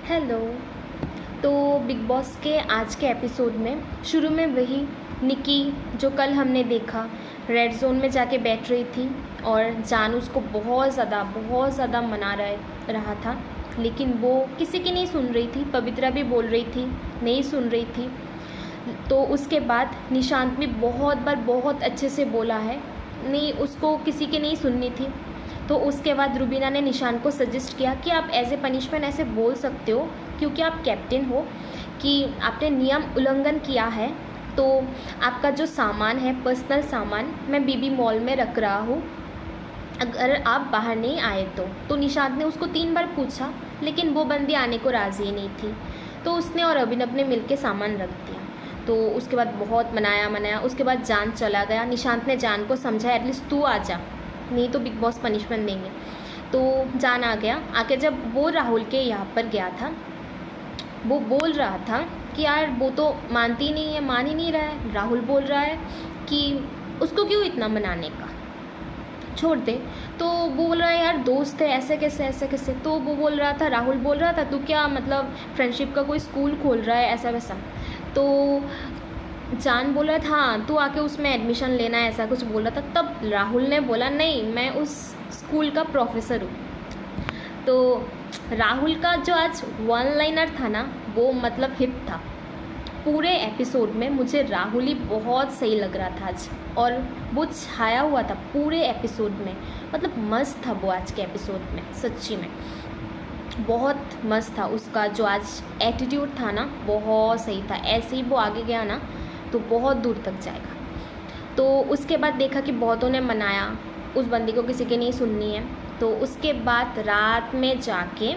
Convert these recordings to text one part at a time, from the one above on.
Hello. तो big boss के आज के एपिसोड में शुरू में वही निकी जो कल हमने देखा रेड जोन में जाके बैठ रही थी और जान उसको बहुत ज़्यादा मना रहा था, लेकिन वो किसी की नहीं सुन रही थी। पवित्रा भी बोल रही थी, नहीं सुन रही थी। तो उसके बाद निशांत भी बहुत बार बहुत अच्छे से बोला है, नहीं उसको किसी की नहीं सुननी थी। तो उसके बाद रुबीना ने निशांत को सजेस्ट किया कि आप एज ए पनिशमेंट ऐसे बोल सकते हो, क्योंकि आप कैप्टन हो, कि आपने नियम उल्लंघन किया है, तो आपका जो सामान है पर्सनल सामान मैं बीबी मॉल में रख रहा हूँ, अगर आप बाहर नहीं आए तो निशांत ने उसको 3 बार पूछा, लेकिन वो बंदी आने को राज़ी नहीं थी। तो उसने और अभिनव ने मिलके सामान रख दिया। तो उसके बाद बहुत मनाया। उसके बाद जान चला गया। निशांत ने जान को समझाया, एटलीस्ट तू आ जा, नहीं तो बिग बॉस पनिशमेंट देंगे। तो जान आ गया। आके जब वो राहुल के यहाँ पर गया था, वो बोल रहा था कि यार वो तो मानती नहीं है, मान ही नहीं रहा है। राहुल बोल रहा है कि उसको क्यों इतना मनाने का, छोड़ दे। तो वो बोल रहा है यार दोस्त है, ऐसे कैसे। तो वो बोल रहा था, राहुल बोल रहा था, तू क्या मतलब फ्रेंडशिप का कोई स्कूल खोल रहा है, ऐसा वैसा। तो जान बोल रहा था हाँ तू आके उसमें एडमिशन लेना है, ऐसा कुछ बोल रहा था। तब राहुल ने बोला नहीं, मैं उस स्कूल का प्रोफेसर हूँ। तो राहुल का जो आज वन लाइनर था ना, वो मतलब हिट था। पूरे एपिसोड में मुझे राहुल ही बहुत सही लग रहा था आज, और वो छाया हुआ था पूरे एपिसोड में। मतलब मस्त था वो आज के एपिसोड में, सच्ची में बहुत मस्त था। उसका जो आज एटीट्यूड था ना, बहुत सही था। ऐसे ही वो आगे गया ना तो बहुत दूर तक जाएगा। तो उसके बाद देखा कि बहुतों ने मनाया, उस बंदी को किसी की नहीं सुननी है। तो उसके बाद रात में जाके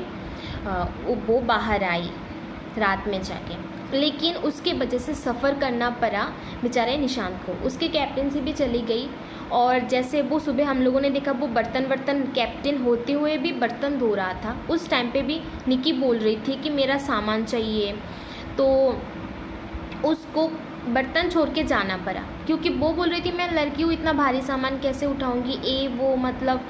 वो बाहर आई, रात में जाके, लेकिन उसकी वजह से सफ़र करना पड़ा बेचारे निशांत को। उसकी कैप्टनसी भी चली गई। और जैसे वो सुबह हम लोगों ने देखा, वो बर्तन कैप्टन होते हुए भी बर्तन धो रहा था। उस टाइम पे भी निकी बोल रही थी कि मेरा सामान चाहिए, तो उसको बर्तन छोड़ के जाना पड़ा, क्योंकि वो बोल रही थी मैं लड़की हूँ, इतना भारी सामान कैसे उठाऊँगी, वो मतलब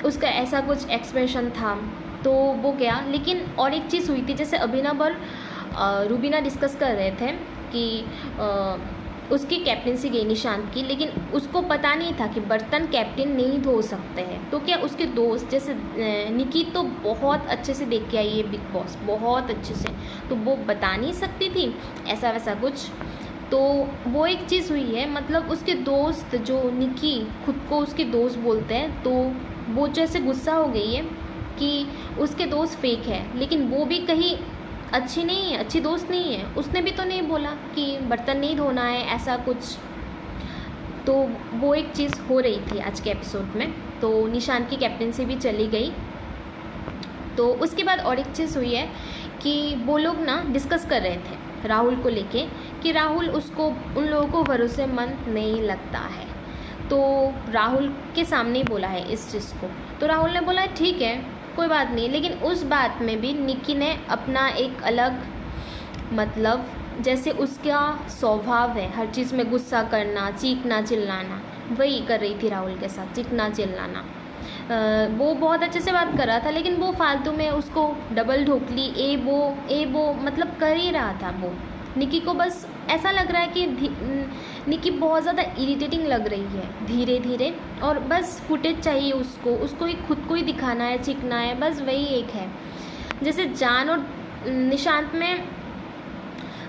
उसका ऐसा कुछ एक्सप्रेशन था। तो वो गया। लेकिन और एक चीज़ हुई थी, जैसे अभिनव और रुबीना डिस्कस कर रहे थे कि उसकी कैप्टनसी गई निशांत की, लेकिन उसको पता नहीं था कि बर्तन कैप्टन नहीं धो सकते हैं। तो क्या उसके दोस्त जैसे निकी तो बहुत अच्छे से देख के आई है बिग बॉस, बहुत अच्छे से, तो वो बता नहीं सकती थी ऐसा वैसा कुछ। तो वो एक चीज़ हुई है, मतलब उसके दोस्त जो निकी खुद को उसके दोस्त बोलते हैं, तो वो जैसे गुस्सा हो गई है कि उसके दोस्त फेक है, लेकिन वो भी कहीं अच्छी नहीं है, अच्छी दोस्त नहीं है। उसने भी तो नहीं बोला कि बर्तन नहीं धोना है, ऐसा कुछ। तो वो एक चीज़ हो रही थी आज के एपिसोड में। तो निशांत की कैप्टनसी भी चली गई। तो उसके बाद और एक चीज़ हुई है कि वो लोग ना डिस्कस कर रहे थे राहुल को लेके, कि राहुल उसको उन लोगों को भरोसेमंद नहीं लगता है। तो राहुल के सामने ही बोला है इस चीज़ को। तो राहुल ने बोला ठीक है कोई बात नहीं, लेकिन उस बात में भी निकी ने अपना एक अलग, मतलब जैसे उसका स्वभाव है हर चीज़ में गुस्सा करना, चीखना चिल्लाना, वही कर रही थी राहुल के साथ, चीखना चिल्लाना। वो बहुत अच्छे से बात कर रहा था, लेकिन वो फालतू में उसको डबल ढोकली ए वो मतलब कर ही रहा था वो। निकी को बस ऐसा लग रहा है कि निकी बहुत ज़्यादा इरिटेटिंग लग रही है धीरे धीरे, और बस फुटेज चाहिए उसको ही खुद को ही दिखाना है, चीखना है, बस वही एक है। जैसे जान और निशांत में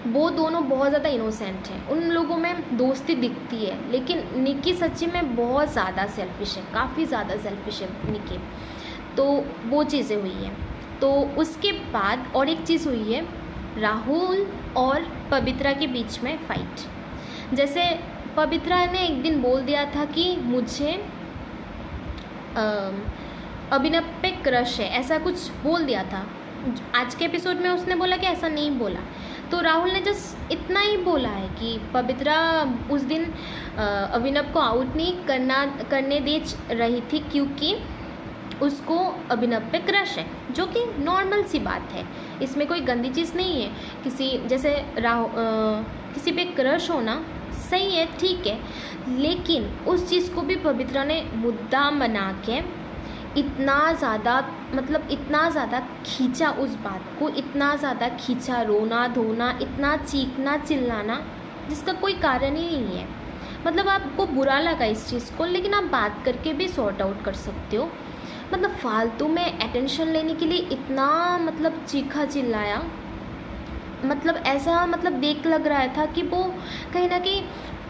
वो दोनों बहुत ज़्यादा इनोसेंट हैं, उन लोगों में दोस्ती दिखती है, लेकिन निकी सच्ची में बहुत ज़्यादा सेल्फिश है, काफ़ी ज़्यादा सेल्फिश है निकी। तो वो चीज़ें हुई हैं। तो उसके बाद और एक चीज़ हुई है, राहुल और पवित्रा के बीच में फाइट। जैसे पवित्रा ने एक दिन बोल दिया था कि मुझे अभिनव पे क्रश है, ऐसा कुछ बोल दिया था। आज के एपिसोड में उसने बोला कि ऐसा नहीं बोला। तो राहुल ने जस्ट इतना ही बोला है कि पवित्रा उस दिन अभिनव को आउट नहीं करने दे रही थी, क्योंकि उसको अभिनव पे क्रश है, जो कि नॉर्मल सी बात है, इसमें कोई गंदी चीज़ नहीं है। किसी जैसे किसी पे क्रश होना सही है, ठीक है, लेकिन उस चीज़ को भी पवित्रा ने मुद्दा बना के इतना ज़्यादा इतना ज़्यादा खींचा उस बात को, इतना ज़्यादा खींचा, रोना धोना, इतना चीखना चिल्लाना जिसका कोई कारण ही नहीं है। आपको बुरा लगा इस चीज़ को, लेकिन आप बात करके भी सॉर्ट आउट कर सकते हो। फालतू में अटेंशन लेने के लिए इतना चीखा चिल्लाया, ऐसा देख लग रहा था कि वो कहीं ना कहीं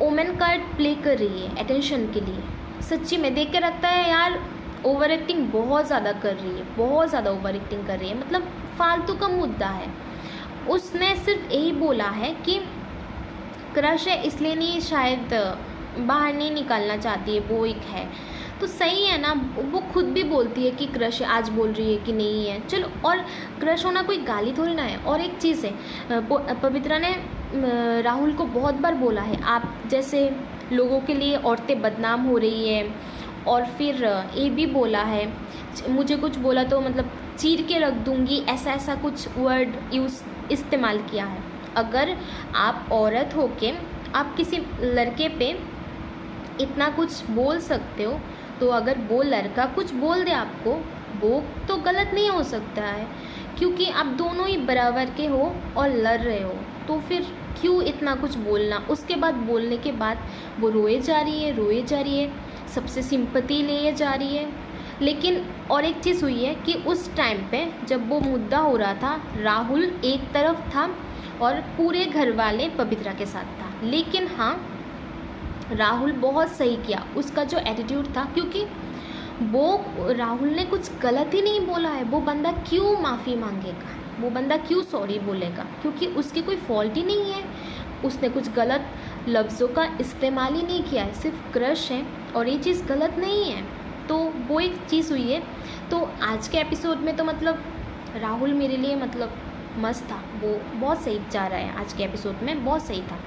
ओमेन कार्ड प्ले कर रही है अटेंशन के लिए। सच्ची में देख के लगता है यार ओवर एक्टिंग बहुत ज़्यादा कर रही है, बहुत ज़्यादा ओवर एक्टिंग कर रही है। फालतू का मुद्दा है। उसने सिर्फ यही बोला है कि क्रश है इसलिए नहीं, शायद बाहर नहीं निकालना चाहती है, वो एक है तो सही है ना। वो खुद भी बोलती है कि क्रश है, आज बोल रही है कि नहीं है, चलो। और क्रश होना कोई गाली थोड़ी ना है। और एक चीज़ है, पवित्रा ने राहुल को बहुत बार बोला है, आप जैसे लोगों के लिए औरतें बदनाम हो रही है। और फिर ये भी बोला है, मुझे कुछ बोला तो चीर के रख दूंगी, ऐसा कुछ वर्ड इस्तेमाल किया है। अगर आप औरत होके आप किसी लड़के पे इतना कुछ बोल सकते हो, तो अगर वो लड़का कुछ बोल दे आपको, वो तो गलत नहीं हो सकता है, क्योंकि आप दोनों ही बराबर के हो और लड़ रहे हो। तो फिर क्यों इतना कुछ बोलना। उसके बाद बोलने के बाद वो रोए जा रही है, सबसे सिंपैथी लिए जा रही है। लेकिन और एक चीज़ हुई है कि उस टाइम पे जब वो मुद्दा हो रहा था, राहुल एक तरफ था और पूरे घर वाले पवित्रा के साथ था। लेकिन हाँ, राहुल बहुत सही किया, उसका जो एटीट्यूड था, क्योंकि वो राहुल ने कुछ गलत ही नहीं बोला है। वो बंदा क्यों माफ़ी मांगेगा, वो बंदा क्यों सॉरी बोलेगा, क्योंकि उसकी कोई फॉल्ट ही नहीं है। उसने कुछ गलत लफ्ज़ों का इस्तेमाल ही नहीं किया है, सिर्फ क्रश है और ये चीज़ गलत नहीं है। तो वो एक चीज़ हुई है। तो आज के एपिसोड में तो राहुल मेरे लिए मस्त था, वो बहुत सही जा रहा है। आज के एपिसोड में बहुत सही था।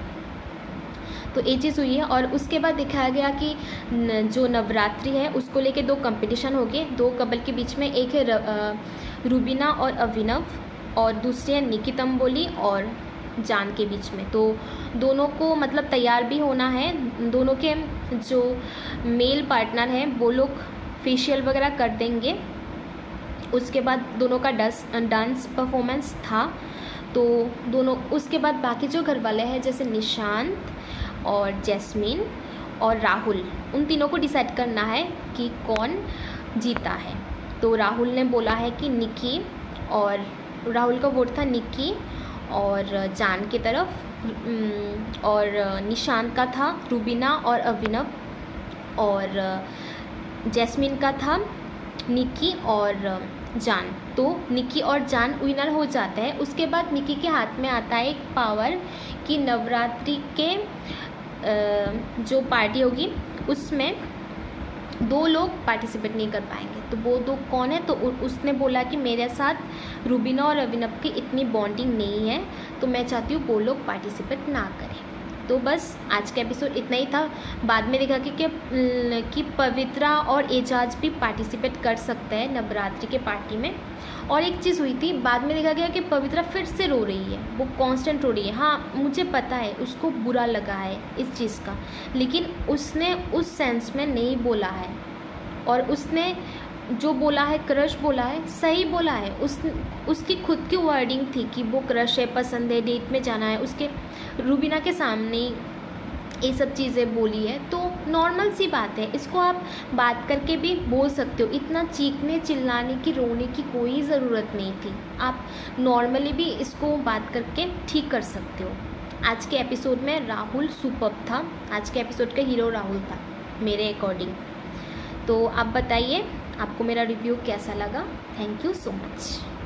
तो ये चीज़ हुई है। और उसके बाद दिखाया गया कि जो नवरात्रि है उसको लेके 2 कंपटीशन हो गए, 2 कपल के बीच में। एक है रुबीना और अभिनव, और दूसरी है निकी तंबोली और जान के बीच में। तो दोनों को तैयार भी होना है। दोनों के जो मेल पार्टनर हैं वो लोग फेशियल वगैरह कर देंगे। उसके बाद दोनों का डांस परफॉर्मेंस था। तो दोनों, उसके बाद बाकी जो घर वाले हैं जैसे निशांत और जैस्मीन और राहुल, उन तीनों को डिसाइड करना है कि कौन जीता है। तो राहुल ने बोला है कि निकी, और राहुल का वोट था निकी और जान की तरफ, और निशांत का था रुबीना और अभिनव, और जैस्मीन का था निकी और जान। तो निकी और जान विनर हो जाते हैं। उसके बाद निकी के हाथ में आता है एक पावर कि नवरात्रि के जो पार्टी होगी उसमें 2 लोग पार्टिसिपेट नहीं कर पाएंगे। तो वो 2 कौन है? तो उसने बोला कि मेरे साथ रुबीना और अभिनव की इतनी बॉन्डिंग नहीं है, तो मैं चाहती हूँ वो लोग पार्टिसिपेट ना करें। तो बस आज का एपिसोड इतना ही था। बाद में देखा कि पवित्रा और एजाज भी पार्टिसिपेट कर सकते हैं नवरात्रि के पार्टी में। और एक चीज़ हुई थी, बाद में देखा गया कि पवित्रा फिर से रो रही है, वो कांस्टेंट रो रही है। हाँ, मुझे पता है उसको बुरा लगा है इस चीज़ का, लेकिन उसने उस सेंस में नहीं बोला है। और उसने जो बोला है, क्रश बोला है, सही बोला है। उसकी खुद की वर्डिंग थी कि वो क्रश है, पसंद है, डेट में जाना है। उसके रुबीना के सामने ये सब चीज़ें बोली है, तो नॉर्मल सी बात है। इसको आप बात करके भी बोल सकते हो। इतना चीखने चिल्लाने की, रोने की कोई ज़रूरत नहीं थी। आप नॉर्मली भी इसको बात करके ठीक कर सकते हो। आज के एपिसोड में राहुल सुपर्ब था। आज के एपिसोड का हीरो राहुल था मेरे अकॉर्डिंग। तो आप बताइए आपको मेरा रिव्यू कैसा लगा। Thank you so much.